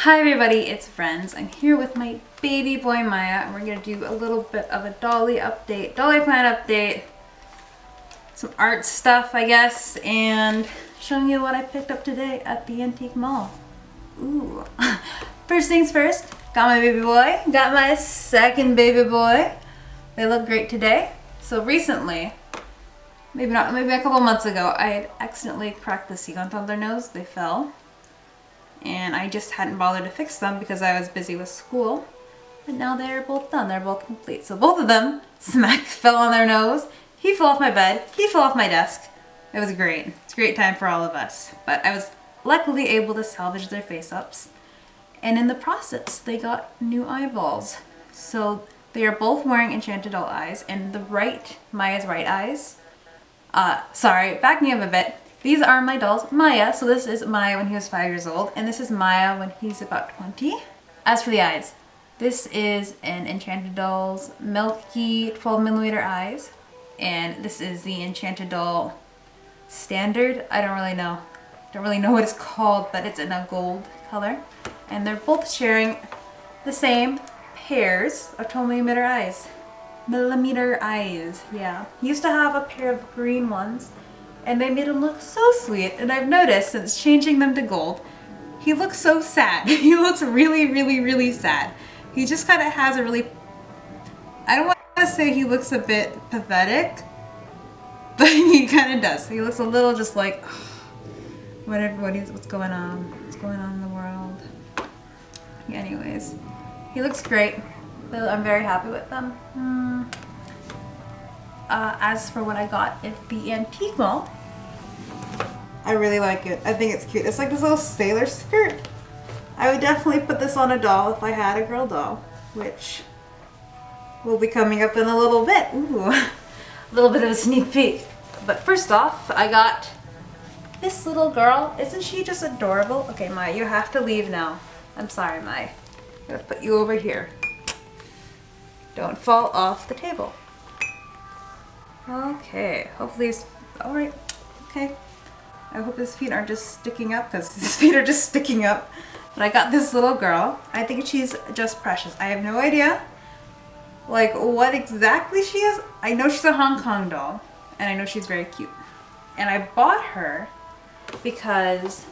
Hi everybody, it's Rendds. I'm here with my baby boy Maya and we're going to do a little bit of a dolly update, dolly plan update, some art stuff I guess, and showing you what I picked up today at the antique mall. Ooh. First things first, got my baby boy, got my second baby boy. They look great today. So recently, maybe a couple months ago, I had accidentally cracked the sealant on their nose. They fell. And I just hadn't bothered to fix them because I was busy with school. But now they're both done, they're both complete. So both of them, smack, fell on their nose. He fell off my bed, he fell off my desk. It was great. It's a great time for all of us. But I was luckily able to salvage their face-ups. And in the process, they got new eyeballs. So they are both wearing enchanted doll eyes, and Maya's right eyes. Sorry, back me up a bit. These are my dolls, Maya. So this is Maya when he was 5 years old, and this is Maya when he's about 20. As for the eyes, this is an Enchanted Doll's milky 12mm eyes, and this is the Enchanted Doll Standard. I don't really know what it's called, but it's in a gold color. And they're both sharing the same pairs of 12mm eyes. Millimeter eyes, yeah. He used to have a pair of green ones, and they made him look so sweet. And I've noticed since changing them to gold, he looks so sad. He looks really, really, really sad. He just kind of has a really, I don't want to say he looks a bit pathetic, but he kind of does. He looks a little just like, what's going on? What's going on in the world? Yeah, anyways, he looks great. I'm very happy with them. As for what I got at the antique mall, I really like it. I think it's cute. It's like this little sailor skirt. I would definitely put this on a doll if I had a girl doll, which will be coming up in a little bit. Ooh, a little bit of a sneak peek. But first off, I got this little girl. Isn't she just adorable? Okay, Maya, you have to leave now. I'm sorry, Maya. I'm gonna put you over here. Don't fall off the table. Okay, hopefully it's alright. Okay. I hope his feet aren't just sticking up, because his feet are just sticking up. But I got this little girl. I think she's just precious. I have no idea like what exactly she is. I know she's a Hong Kong doll, and I know she's very cute. And I bought her because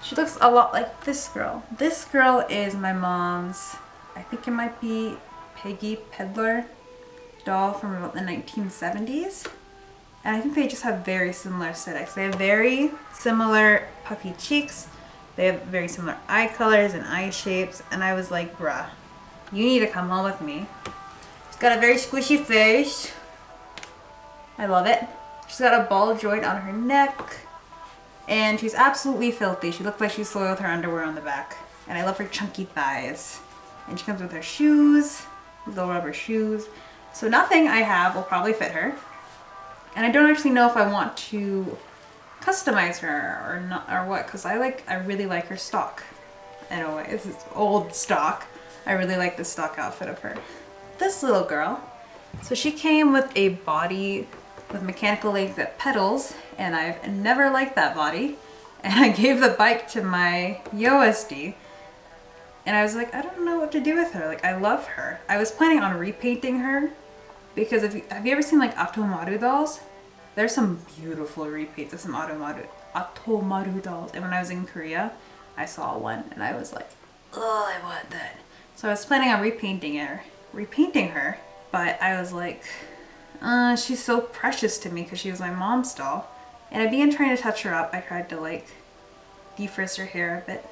she looks a lot like this girl. This girl is my mom's, I think it might be Peggy Peddler doll from about the 1970s. And I think they just have very similar aesthetics. They have very similar puffy cheeks. They have very similar eye colors and eye shapes. And I was like, bruh, you need to come home with me. She's got a very squishy face. I love it. She's got a ball joint on her neck. And she's absolutely filthy. She looks like she's soiled her underwear on the back. And I love her chunky thighs. And she comes with her shoes, little rubber shoes. So nothing I have will probably fit her. And I don't actually know if I want to customize her or not, or what, because I really like her stock. Anyway, it's old stock. I really like the stock outfit of her. This little girl, so she came with a body with mechanical legs that pedals, and I've never liked that body. And I gave the bike to my YOSD, and I was like, I don't know what to do with her. Like, I love her. I was planning on repainting her, because have you ever seen like Atomaru dolls? There's some beautiful repaints of some Atomaru dolls. And when I was in Korea, I saw one and I was like, oh, I want that. So I was planning on repainting her, but I was like, she's so precious to me because she was my mom's doll. And I began trying to touch her up. I tried to like defrizz her hair a bit.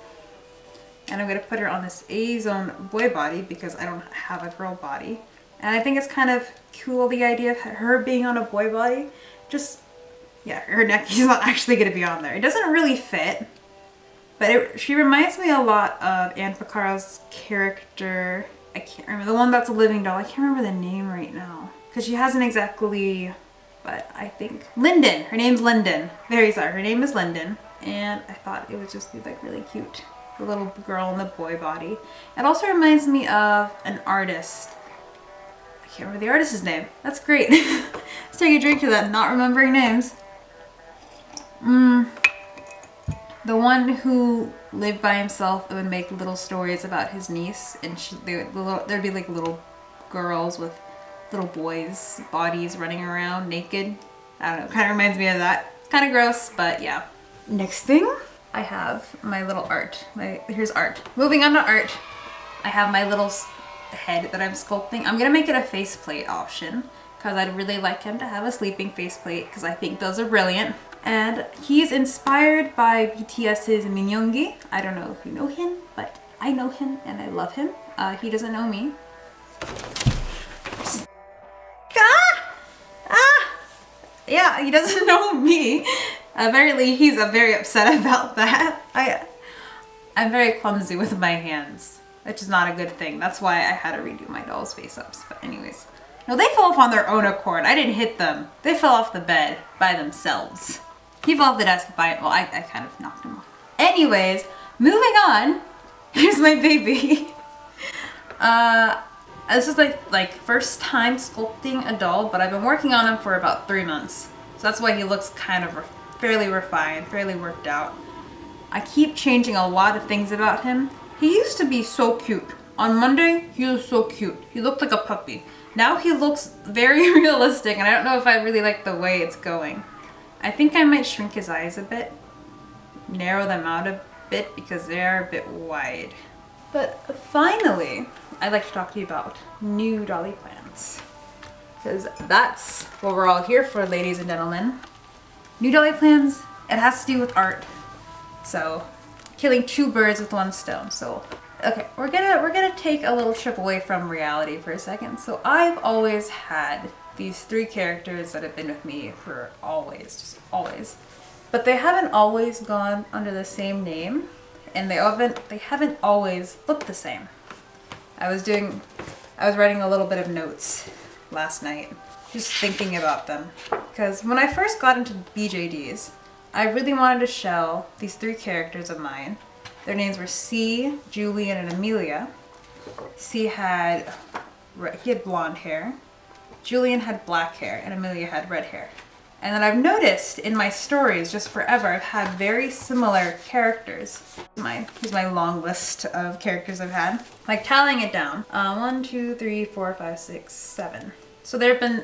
And I'm gonna put her on this A-zone boy body because I don't have a girl body. And I think it's kind of cool, the idea of her being on a boy body. Just, yeah, her neck is not actually going to be on there. It doesn't really fit, but she reminds me a lot of Anne Picaro's character. I can't remember, the one that's a living doll. I can't remember the name right now, because she hasn't exactly, but I think, Linden. Her name's Linden. Very sorry, her name is Linden. And I thought it would just be like really cute. The little girl in the boy body. It also reminds me of an artist. I can't remember the artist's name. That's great. Let's take a drink to that, not remembering names. The The one who lived by himself and would make little stories about his niece, and there'd be like little girls with little boys' bodies running around naked. I don't know, kind of reminds me of that. Kind of gross, but yeah. Next thing, I have my little art. Here's art. Moving on to art, I have my little head that I'm sculpting. I'm gonna make it a faceplate option because I'd really like him to have a sleeping faceplate because I think those are brilliant. And he's inspired by BTS's Minyoungi. I don't know if you know him, but I know him and I love him. He doesn't know me. Yeah, he doesn't know me. Apparently he's very upset about that. I'm very clumsy with my hands, which is not a good thing. That's why I had to redo my doll's face-ups. But anyways. No, they fell off on their own accord. I didn't hit them. They fell off the bed by themselves. He fell off the desk by, well, I kind of knocked him off. Anyways, moving on. Here's my baby. This is like first time sculpting a doll, but I've been working on him for about 3 months. So that's why he looks kind of fairly refined, fairly worked out. I keep changing a lot of things about him. He used to be so cute. On Monday, he was so cute. He looked like a puppy. Now he looks very realistic, and I don't know if I really like the way it's going. I think I might shrink his eyes a bit, narrow them out a bit because they are a bit wide. But finally, I'd like to talk to you about new dolly plans, because that's what we're all here for, ladies and gentlemen. New dolly plans, it has to do with art. So, killing 2 birds with 1 stone. So, okay, we're gonna take a little trip away from reality for a second. So I've always had these 3 characters that have been with me for always, just always. But they haven't always gone under the same name, and they haven't always looked the same. I was writing a little bit of notes last night, just thinking about them. Because when I first got into BJDs, I really wanted to shell these 3 characters of mine. Their names were C, Julian, and Amelia. C had blonde hair, Julian had black hair, and Amelia had red hair. And then I've noticed in my stories just forever, I've had very similar characters. Here's my long list of characters I've had. Like tallying it down. 1, 2, 3, 4, 5, 6, 7. So there have been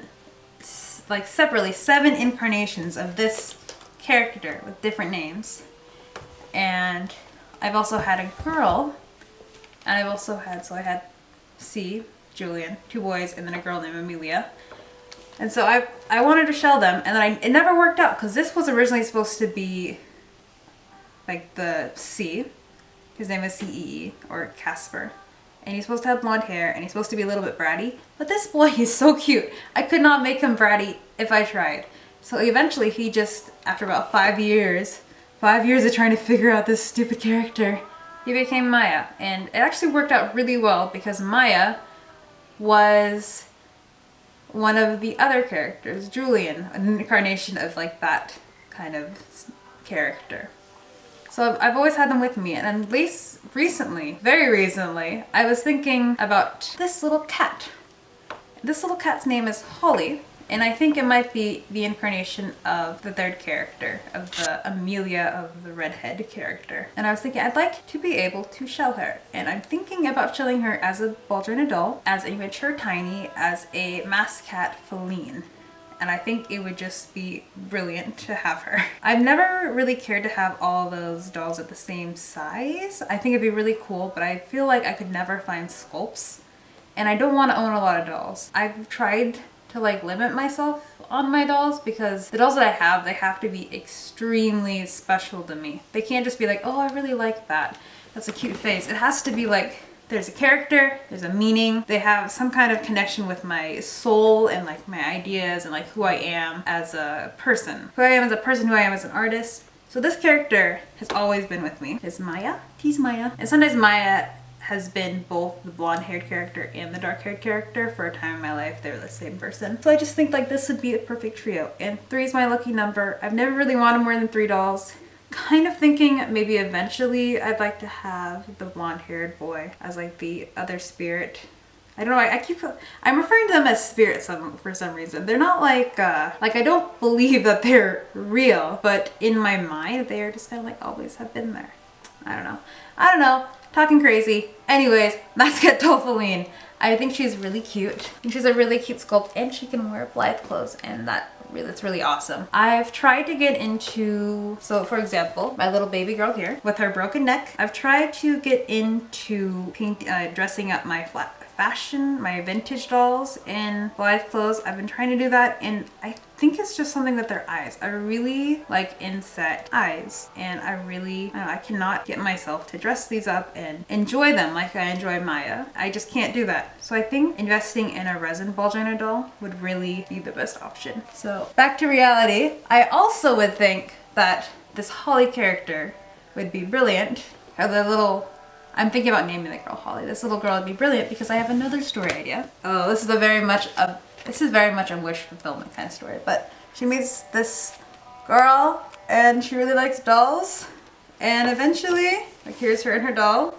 like separately 7 incarnations of this character with different names. And I've also had a girl, and I've also had, so I had C, Julian, 2 boys, and then a girl named Amelia. And so I wanted to shell them, and then it never worked out, because this was originally supposed to be like the C. His name is C-E-E, or Casper. And he's supposed to have blonde hair, and he's supposed to be a little bit bratty. But this boy is so cute. I could not make him bratty if I tried. So eventually he just, after about 5 years of trying to figure out this stupid character, he became Maya. And it actually worked out really well because Maya was one of the other characters, Julian, an incarnation of like that kind of character. So I've always had them with me, and at least recently, very recently, I was thinking about this little cat. This little cat's name is Holly, and I think it might be the incarnation of the 3rd character, of the Amelia of the redhead character. And I was thinking I'd like to be able to shell her. And I'm thinking about shelling her as a Baldrina doll, as a mature tiny, as a masked cat feline. And I think it would just be brilliant to have her. I've never really cared to have all those dolls at the same size. I think it'd be really cool, but I feel like I could never find sculpts. And I don't want to own a lot of dolls. I've tried to like limit myself on my dolls because the dolls that I have, they have to be extremely special to me. They can't just be like, oh, I really like that. That's a cute face. It has to be like, there's a character, there's a meaning, they have some kind of connection with my soul and like my ideas and like who I am as a person. Who I am as a person, who I am as an artist. So this character has always been with me. It's Maya. He's Maya. And sometimes Maya has been both the blonde-haired character and the dark-haired character for a time in my life. They were the same person. So I just think like this would be a perfect trio. And 3 is my lucky number. I've never really wanted more than 3 dolls. Kind of thinking maybe eventually I'd like to have the blonde-haired boy as like the other spirit I don't know, I'm referring to them as spirits for some reason. They're not like I don't believe that they're real, but in my mind, they are just kind of like always have been there. I don't know, talking crazy. Anyways, mascot doll Feline. I think she's really cute. She's a really cute sculpt and she can wear Blythe clothes and that's really awesome. I've tried to get into, so for example, my little baby girl here with her broken neck, I've tried to get into dressing up my my vintage dolls in Blythe clothes. I've been trying to do that and I think it's just something with their eyes. I really like inset eyes and I cannot get myself to dress these up and enjoy them like I enjoy Maya. I just can't do that. So I think investing in a resin ball joiner doll would really be the best option. So back to reality. I also would think that this Holly character would be brilliant. Or the little, I'm thinking about naming the girl Holly. This little girl would be brilliant because I have another story idea. Oh, this is very much a wish fulfillment kind of story. But she meets this girl and she really likes dolls. And eventually, like here's her and her doll.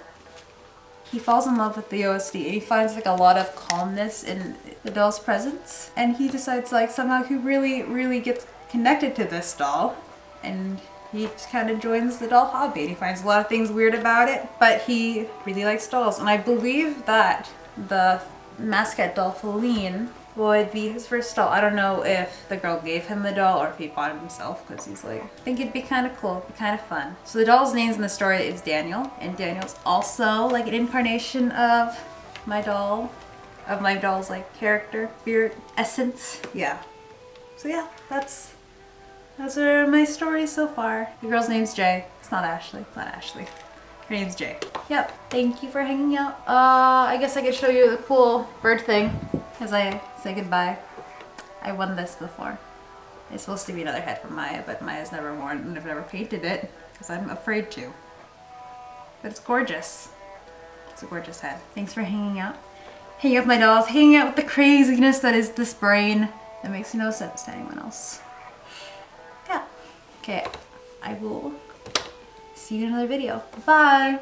He falls in love with the OSD and he finds like a lot of calmness in the doll's presence. And he decides like somehow he really gets connected to this doll. And he just kind of joins the doll hobby and he finds a lot of things weird about it, but he really likes dolls. And I believe that the mascot doll Feline would be his first doll. I don't know if the girl gave him the doll or if he bought it himself because he's like, I think it'd be kind of cool, it'd be kind of fun. So the doll's names in the story is Daniel, and Daniel's also like an incarnation of my doll's like character, spirit, essence. Yeah. So yeah, that's my stories so far. The girl's name's Jay. It's not Ashley. It's not Ashley. Her name's Jay. Yep. Thank you for hanging out. I guess I could show you the cool bird thing as I say goodbye. I won this before. It's supposed to be another head for Maya, but Maya's never worn and I've never painted it because I'm afraid to. But it's gorgeous. It's a gorgeous head. Thanks for hanging out. Hanging out with my dolls. Hanging out with the craziness that is this brain that makes no sense to anyone else. Yeah. Okay, I will see you in another video. Bye!